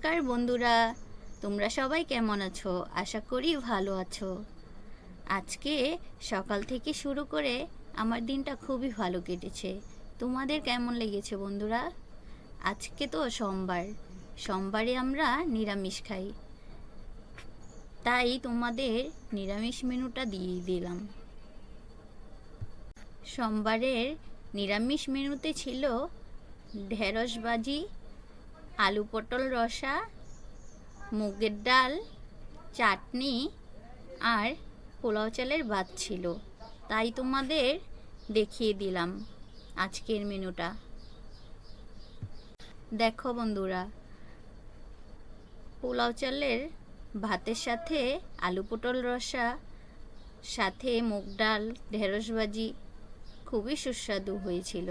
নমস্কার বন্ধুরা, তোমরা সবাই কেমন আছো? আশা করি ভালো আছো। আজকে সকাল থেকে শুরু করে আমার দিনটা খুবই ভালো কেটেছে। তোমাদের কেমন লেগেছে বন্ধুরা? আজকে তো সোমবারে আমরা নিরামিষ খাই, তাই তোমাদের নিরামিষ মেনুটা দিয়ে দিলাম। সোমবারের নিরামিষ মেনুতে ছিল ঢেঁড়স ভাজি, আলু পটল রসা, মুগের ডাল, চাটনি আর পোলাও চালের ভাত ছিল। তাই তোমাদের দেখিয়ে দিলাম আজকের মেনুটা। দেখো বন্ধুরা, পোলাও চালের ভাতের সাথে আলু পটল রসা, সাথে মুগ ডাল, ঢেঁড়স ভাজি খুবই সুস্বাদু হয়েছিল।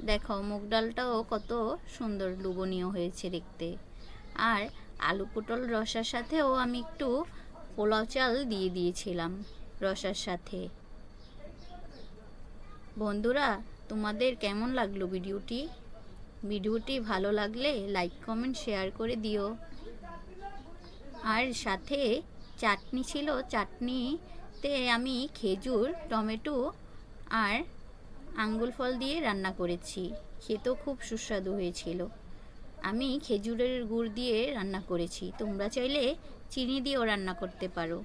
দেখো মুগ ডালটাও কত সুন্দর লোভনীয় হয়েছে দেখতে। আর আলু পটল রসার সাথেও আমি একটু পোলাও চাল দিয়ে দিয়েছিলাম রসার সাথে। বন্ধুরা, তোমাদের কেমন লাগলো ভিডিওটি ভালো লাগলে লাইক কমেন্ট শেয়ার করে দিও। আর সাথে চাটনি ছিল, চাটনিতে আমি খেজুর, টমেটো আর আঙ্গুর ফল দিয়ে রান্না করেছি। খেতেও খুব সুস্বাদু হয়েছিল। আমি খেজুরের গুড় দিয়ে রান্না করেছি, তোমরা চাইলে চিনি দিয়েও রান্না করতে পারো।